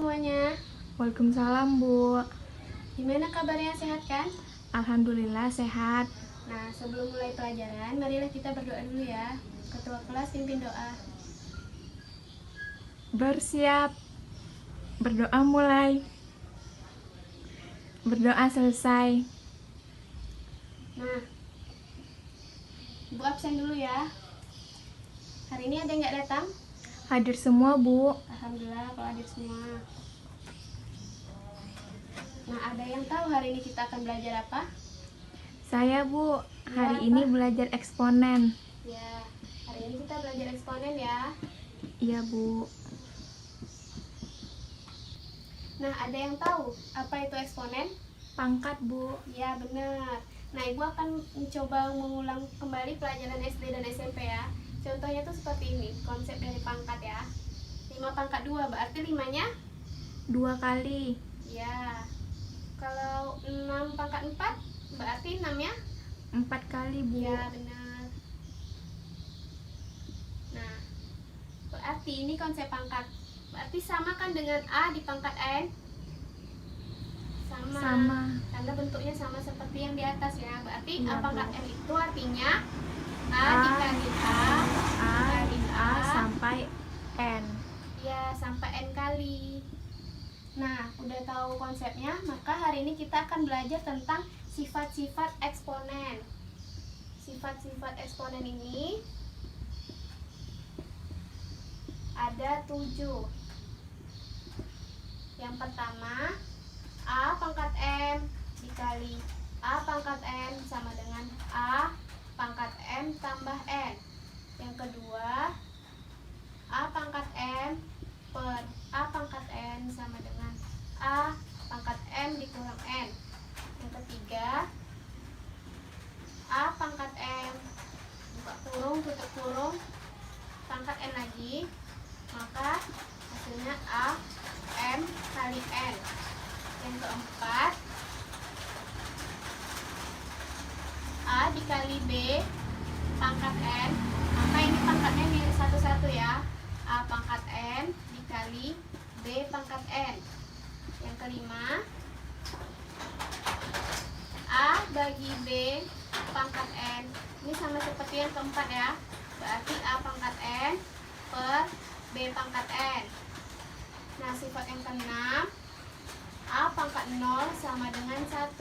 semuanya. Waalaikumsalam, Bu. Gimana kabarnya, sehat kan? Alhamdulillah sehat. Nah, sebelum mulai pelajaran, marilah kita berdoa dulu ya. Ketua kelas pimpin doa. Bersiap. Berdoa mulai. Berdoa selesai. Nah, Ibu absen dulu ya. Hari ini ada yang nggak datang? Hadir semua, Bu. Alhamdulillah kalau hadir semua. Nah, ada yang tahu hari ini kita akan belajar apa? Saya, Bu. Hari apa? ini belajar eksponen. Ya, hari ini kita belajar eksponen ya. Iya, Bu. Nah, ada yang tahu apa itu eksponen? Pangkat, Bu. Ya, benar. Nah, Ibu akan mencoba mengulang kembali pelajaran SD dan SMP ya. Contohnya tuh seperti ini, konsep dari pangkat ya. 5 pangkat 2, berarti 5-nya? 2 kali. Ya. Kalau 6 pangkat 4, berarti 6-nya? 4 kali, Bu. Ya, benar. Nah, berarti ini konsep pangkat. Berarti sama kan dengan A di pangkat N? Sama. Karena bentuknya sama seperti yang di atas ya. Berarti Iya, A pangkat Bu. N itu artinya A A dikali A dikali A sampai N. Ya, sampai N kali. Nah, udah tahu konsepnya, maka hari ini kita akan belajar tentang sifat-sifat eksponen. Sifat-sifat eksponen ini ada 7. Yang pertama, A pangkat M dikali A pangkat N sama dengan A pangkat M tambah N. Yang kedua, A pangkat M per A pangkat N sama dengan A pangkat M dikurang N. Yang ketiga, A pangkat M buka kurung tutup kurung pangkat N lagi, maka hasilnya A M kali N. Yang keempat, A dikali B pangkat N, maka ini pangkatnya di satu-satu ya. A pangkat N dikali B pangkat N. Yang kelima, A bagi B pangkat N. Ini sama seperti yang keempat ya. Berarti A pangkat N per B pangkat N. Nah, sifat yang keenam, A pangkat 0 sama dengan 1.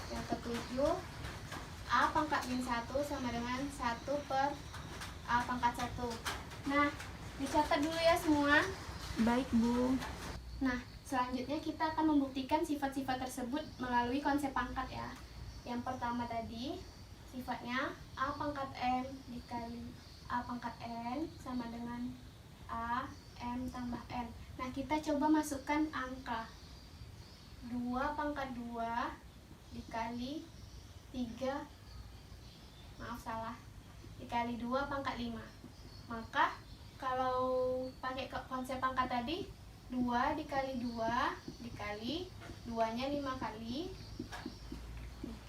Yang ketujuh, A pangkat min 1 sama dengan 1 per A pangkat 1. Nah, dicatat dulu ya semua. Baik, Bu. Nah, selanjutnya kita akan membuktikan sifat-sifat tersebut melalui konsep pangkat ya. Yang pertama tadi, sifatnya A pangkat M dikali A pangkat N sama dengan A M tambah N. Nah, kita coba masukkan angka 2 pangkat 2 dikali 3, maaf salah, dikali 2 pangkat 5. Maka kalau pakai konsep pangkat tadi, 2 dikali 2 dikali 2-nya 5 kali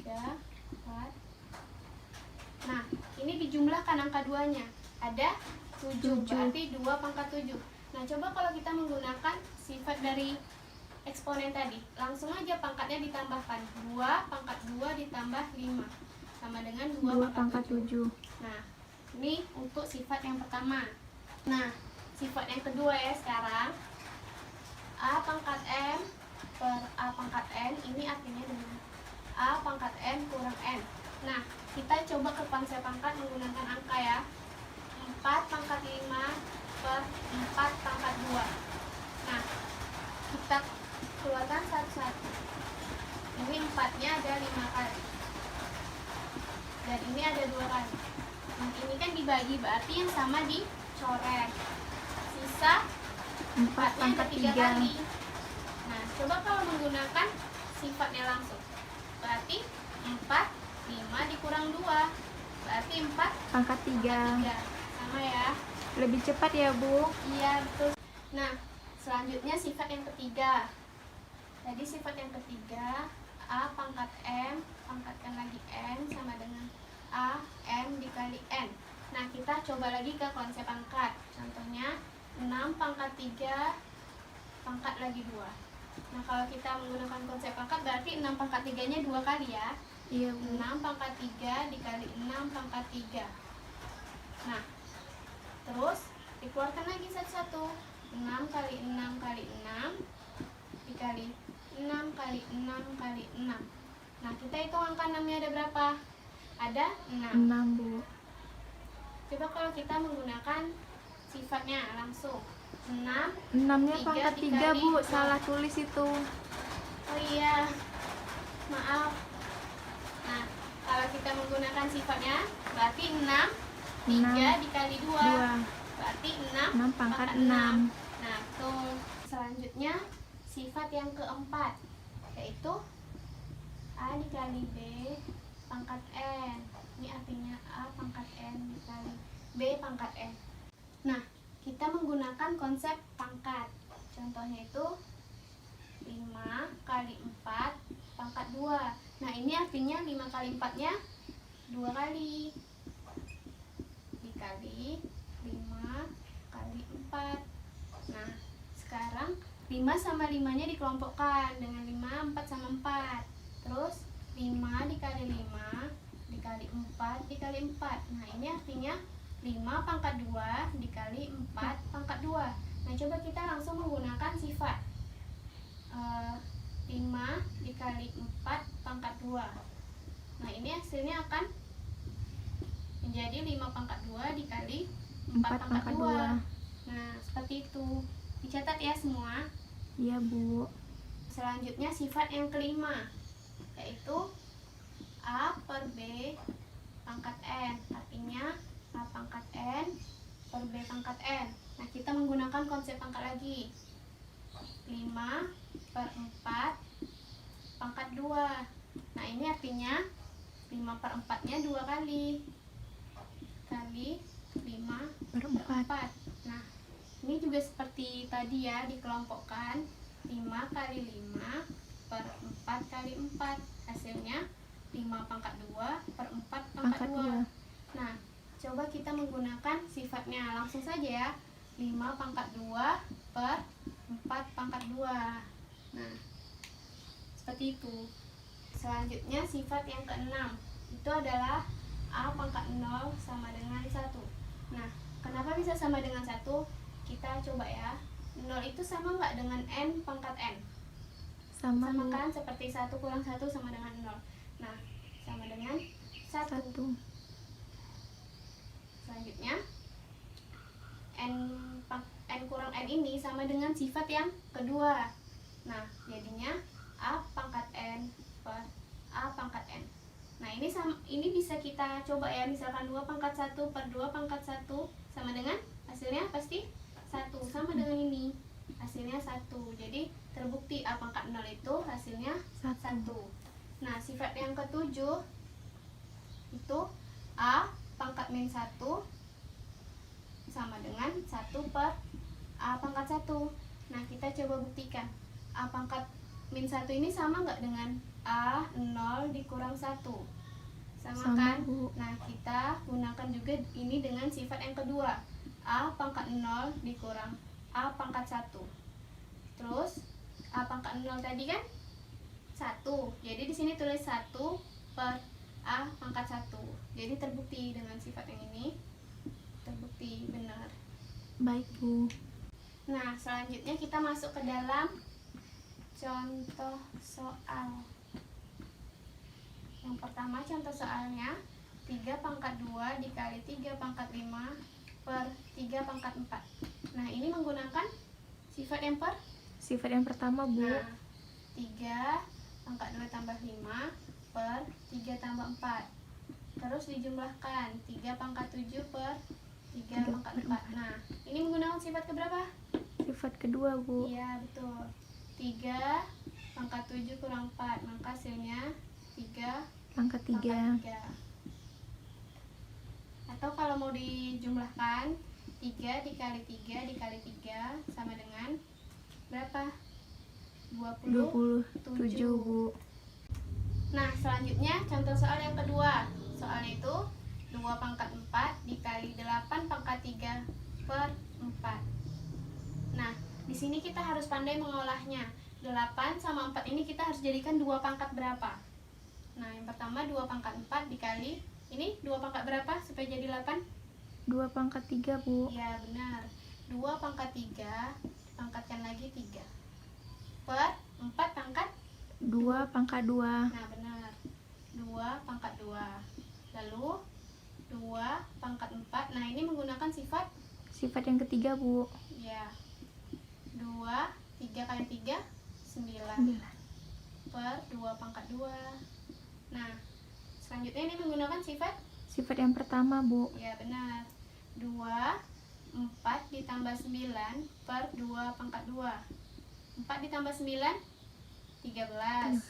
3, 4. Nah, ini dijumlahkan angka 2-nya. Ada 7, berarti 2 pangkat 7. Nah, coba kalau kita menggunakan sifat dari eksponen tadi, langsung aja pangkatnya ditambahkan. 2 pangkat 2 ditambah 5 sama dengan 2 pangkat 7. Nah, ini untuk sifat yang pertama. Nah, sifat yang kedua ya sekarang, A pangkat M per A pangkat N, ini artinya dengan A pangkat N kurang N. Nah, kita coba ke konsep pangkat menggunakan angka ya. 4 pangkat 5 per 4 pangkat 2. Nah, kita keluarkan satu-satu. Ini 4-nya ada 5 kali. Dan ini ada 2 kali. Nah, ini kan dibagi, berarti yang sama dicoret. Sisa 4 4-nya ada pangkat 3 3. kali. Nah, coba kalau menggunakan sifatnya langsung. Berarti 4, 5 dikurang 2. Berarti 4 Pangkat 3. Sama ya. Lebih cepat ya, Bu. Iya, betul. Nah, selanjutnya sifat yang ketiga. Tadi sifat yang ketiga, A pangkat M, pangkatkan lagi N sama dengan A M dikali N. Nah, kita coba lagi ke konsep pangkat. Contohnya 6 pangkat 3 pangkat lagi 2. Nah, kalau kita menggunakan konsep pangkat berarti 6 pangkat 3-nya 2 kali ya. Iya Bu. 6 pangkat 3 dikali 6 pangkat 3. Nah, terus dikeluarkan lagi satu-satu. 6 kali 6 kali 6 dikali 6 kali 6 kali 6. Nah, kita hitung angka 6-nya ada berapa? Ada 6. 6 Bu. Coba kalau kita menggunakan sifatnya langsung. 6. 6-nya Tiga pangkat 3 dikali Bu, dua. salah tulis itu. Oh iya, maaf. Nah, kalau kita menggunakan sifatnya berarti 6. 3 dikali 2 2. berarti 6 6 pangkat 6. Nah, betul. Selanjutnya sifat yang keempat, yaitu A dikali B pangkat N. Ini artinya A pangkat N dikali B pangkat N. Nah, kita menggunakan konsep pangkat. Contohnya itu 5 kali 4 pangkat 2. Nah, ini artinya 5 kali 4-nya 2 kali. Dikali 5 kali 4. Nah, sekarang 5 sama 5-nya dikelompokkan dengan 5, 4 sama 4. Terus 5 dikali 5 dikali 4 dikali 4. Nah, ini artinya 5 pangkat 2 dikali 4 pangkat 2. Nah, coba kita langsung menggunakan sifat 5 dikali 4 pangkat 2. Nah, ini hasilnya akan menjadi 5 pangkat 2 dikali 4 pangkat 2. Nah, seperti itu. Dicatat ya semua. Iya Bu. Selanjutnya sifat yang kelima, yaitu A per B pangkat N. Artinya A pangkat N per B pangkat N. Nah, kita menggunakan konsep pangkat lagi. 5 per 4 pangkat 2. Nah, ini artinya 5 per 4-nya 2 kali. Kali 5 Per 4. Nah, ini juga seperti tadi ya, dikelompokkan 5 kali 5 per 4 kali 4. Hasilnya 5 pangkat 2 per 4 pangkat 2. Nah, coba kita menggunakan sifatnya langsung saja ya. 5 pangkat 2 per 4 pangkat 2. Nah, seperti itu. Selanjutnya sifat yang keenam, itu adalah A pangkat 0 sama dengan 1. Nah, kenapa bisa sama dengan 1? Kita coba ya. 0 itu sama nggak dengan N pangkat N? Sama Bu. Kan? Seperti 1 kurang 1 sama dengan 0. Nah, sama dengan 1. 1. Selanjutnya N kurang N ini sama dengan sifat yang kedua. Nah, jadinya A pangkat N per A pangkat N. Nah, ini bisa kita coba ya. Misalkan 2 pangkat 1 per 2 pangkat 1 sama dengan, hasilnya pasti 1. Sama dengan ini, hasilnya 1. Jadi terbukti A pangkat 0 itu hasilnya 1. Nah, sifat yang ketujuh itu A pangkat min 1 sama dengan 1 per A pangkat 1. Nah, kita coba buktikan. A pangkat min 1 ini sama nggak dengan A 0 dikurang 1? Sama kan? Bu. Nah, kita gunakan juga ini dengan sifat yang kedua. A pangkat 0 dikurang A pangkat 1. Terus A pangkat 0 tadi kan 1. Jadi di sini tulis 1 per A pangkat 1. Jadi terbukti dengan sifat yang ini. Terbukti benar. Baik Bu. Nah, selanjutnya kita masuk ke dalam contoh soal. Yang pertama contoh soalnya 3 pangkat 2 dikali 3 pangkat 5 per 3 pangkat 4. Nah, ini menggunakan sifat yang Sifat yang pertama Bu. Nah, 3 pangkat 2 tambah 5 per 3 tambah 4. Terus dijumlahkan 3 pangkat 7 per 3 pangkat 4. Nah, ini menggunakan sifat keberapa? Sifat kedua Bu. Iya, betul. 3 pangkat 7 kurang 4, maka hasilnya 3 Pangkat 3. pangkat 3. Atau kalau mau dijumlahkan 3 dikali 3 dikali 3 sama dengan berapa? 27 Bu. Nah, selanjutnya contoh soal yang kedua. Soal itu 2 pangkat 4 dikali 8 pangkat 3 per 4. Nah, Di sini kita harus pandai mengolahnya. 8 sama 4 ini kita harus jadikan 2 pangkat berapa? Nah, yang pertama 2 pangkat 4 dikali, ini 2 pangkat berapa supaya jadi 8? 2 pangkat 3, Bu. Ya, benar. 2 pangkat 3, pangkatkan lagi 3. Per 4 pangkat? 2 pangkat 2. Nah, benar. 2 pangkat 2. Lalu 2 pangkat 4. Nah, ini menggunakan sifat? Sifat yang ketiga, Bu. Ya. 2, 3 kali 3, 9. 9. Per 2 pangkat 2. Nah, selanjutnya ini menggunakan sifat? Sifat yang pertama, Bu. Ya, benar. 2, 4 ditambah 9 per 2 pangkat 2. 4 ditambah 9, 13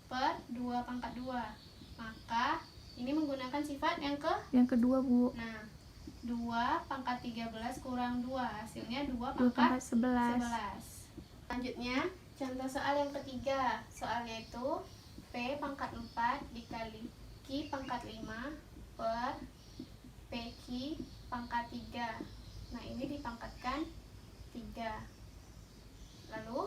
per 2 pangkat 2. Maka ini menggunakan sifat yang Yang kedua, Bu. Nah, 2 pangkat 13 kurang 2, hasilnya 2 2 pangkat pangkat 11. 11. Selanjutnya, contoh soal yang ketiga. Soalnya itu P pangkat 4 dikali Q pangkat 5 per PQ pangkat 3. Nah, ini dipangkatkan 3. Lalu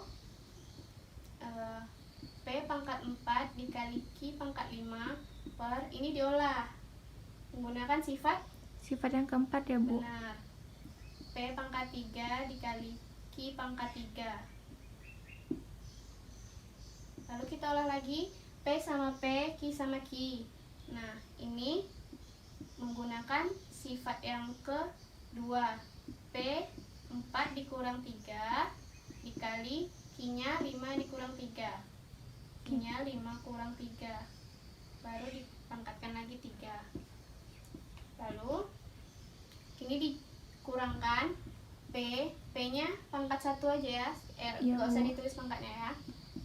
P pangkat 4 dikali Q pangkat 5 per, ini diolah menggunakan sifat? Sifat yang keempat ya, Bu. Benar. P pangkat 3 dikali Q pangkat 3. Lalu kita olah lagi P sama P, Q sama Q. Nah, ini menggunakan sifat yang kedua. P 4 dikurang 3 dikali Q-nya 5 dikurang 3. Q-nya 5 kurang 3. Baru dipangkatkan lagi 3. Lalu ini dikurangkan P-nya pangkat 1 aja ya. Iya, Nggak usah Bu. ditulis pangkatnya ya.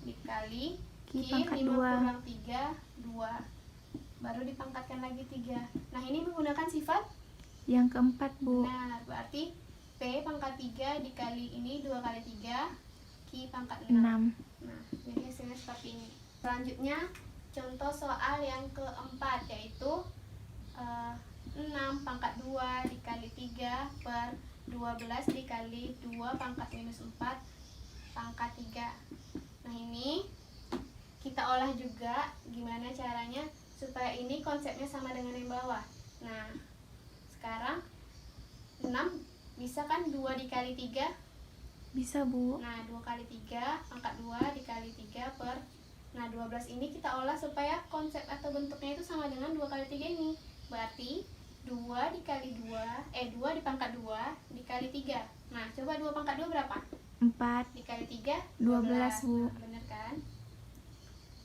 Dikali Q Q pangkat 5 2. kurang 3, 2. Baru dipangkatkan lagi 3. Nah, ini menggunakan sifat? Yang keempat, Bu. Nah, berarti P pangkat 3 dikali ini 2 kali 3, Q pangkat 6. 6. Nah, jadi hasilnya seperti ini. Selanjutnya, contoh soal yang keempat, yaitu 6 pangkat 2 dikali 3 per 12 dikali 2 pangkat minus 4 pangkat 3. Nah, ini kita olah juga gimana caranya supaya ini konsepnya sama dengan yang bawah. Nah, sekarang 6 bisa kan 2 dikali 3? Bisa, Bu. Nah, 2 kali 3 pangkat 2 dikali 3 per, nah 12 ini kita olah supaya konsep atau bentuknya itu sama dengan 2 kali 3 ini. Berarti 2 dikali 2, 2 dipangkat 2 dikali 3. Nah, coba 2 pangkat 2 berapa? 4. Dikali 3, 12, Bu. Nah, bener kan?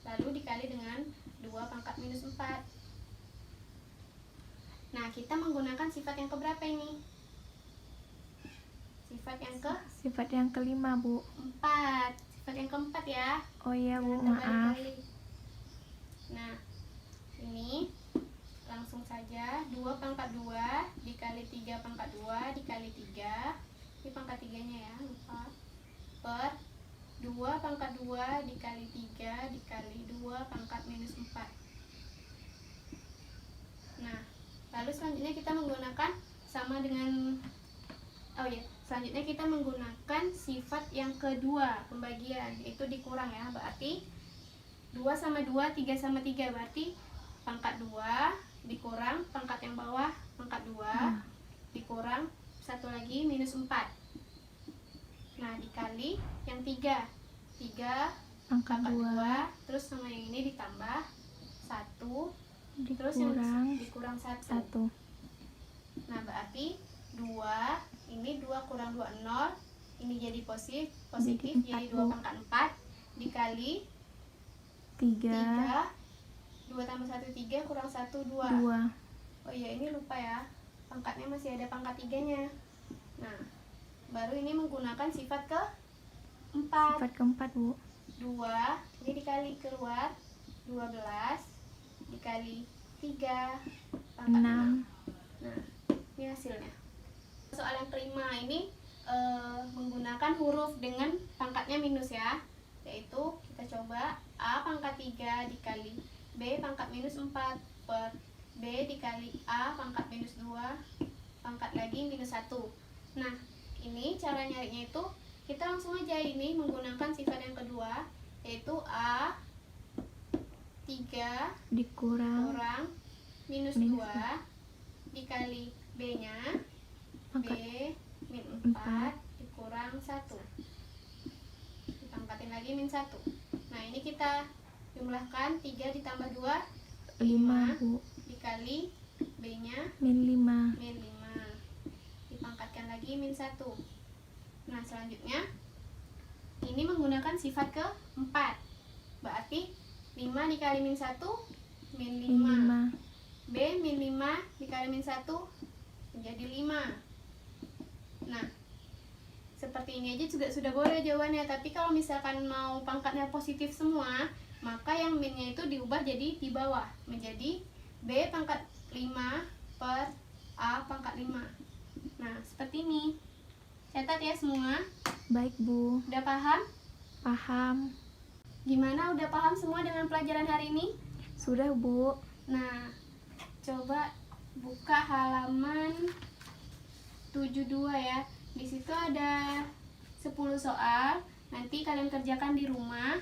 Lalu dikali dengan 2 pangkat minus 4. Nah, kita menggunakan sifat yang keberapa ini? Sifat yang Sifat yang kelima, Bu. keempat. Sifat yang keempat ya. Oh iya, Bu. Jangan Maaf. terbalik-balik. Nah, ini langsung saja 2 pangkat 2 dikali 3 pangkat 2 dikali 3. Ini pangkat 3-nya ya, lupa. Per 2 pangkat 2 dikali 3 dikali 2 pangkat minus 4. Nah, lalu selanjutnya kita menggunakan sama dengan, selanjutnya kita menggunakan sifat yang kedua, pembagian, yaitu dikurang ya. Berarti 2 sama 2, 3 sama 3, berarti pangkat 2 dikurang pangkat yang bawah pangkat 2 dikurang satu lagi minus 4. Nah, dikali yang 3 Pangkat pangkat 2 2, terus sama yang ini ditambah 1, terus yang dikurang 1. 1. Nah, berarti 2, ini 2 kurang 2, 0. Ini jadi positif jadi 2 pangkat 4 dikali 3. 2 tambah 1, 3, kurang 1, 2. 2. Oh iya, ini lupa ya. Pangkatnya masih ada pangkat 3-nya. Nah, baru ini menggunakan sifat keempat. Sifat keempat, Bu. 2, ini dikali keluar 12 dikali 3 pangkat 6. 6. Nah, ini hasilnya. Soal yang kelima ini menggunakan huruf dengan pangkatnya minus ya. Yaitu kita coba A pangkat 3 dikali B pangkat minus 4 per B dikali A pangkat minus 2 pangkat lagi minus 1. Nah, ini cara nyarinya itu kita langsung aja ini menggunakan sifat yang kedua, yaitu A 3 Dikurang kurang minus Minus 2 dikali B-nya, B pangkat min 4 4. dikurang 1. Ditambahkan lagi min 1. Nah, ini kita jumlahkan 3 ditambah 2 5 Bu. dikali B-nya Min 5. min 5. Dipangkatkan lagi min 1. Nah, selanjutnya ini menggunakan sifat keempat. Berarti 5 dikali min 1 min Min 5. 5. B min 5 dikali min 1 menjadi 5. Nah, seperti ini aja juga sudah boleh jawabannya. Tapi kalau misalkan mau pangkatnya positif semua, maka yang minnya itu diubah jadi di bawah menjadi B pangkat 5 per A pangkat 5. Nah, seperti ini. Catat ya semua. Baik Bu. Udah paham? Paham. Gimana, udah paham semua dengan pelajaran hari ini? Sudah Bu. Nah, coba buka halaman 72 ya. Di situ ada 10 soal. Nanti kalian kerjakan di rumah.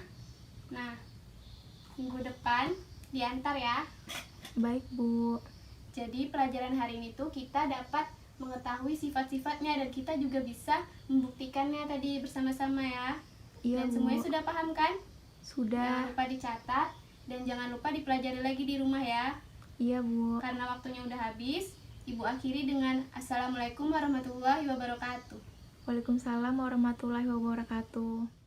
Nah, minggu depan diantar ya. Baik Bu. Jadi pelajaran hari ini tuh kita dapat mengetahui sifat-sifatnya dan kita juga bisa membuktikannya tadi bersama-sama ya. Iya Dan Bu. semuanya sudah paham kan? Sudah. Jangan lupa dicatat dan jangan lupa dipelajari lagi di rumah ya. Iya Bu. Karena waktunya udah habis, Ibu akhiri dengan Assalamualaikum warahmatullahi wabarakatuh. Waalaikumsalam warahmatullahi wabarakatuh.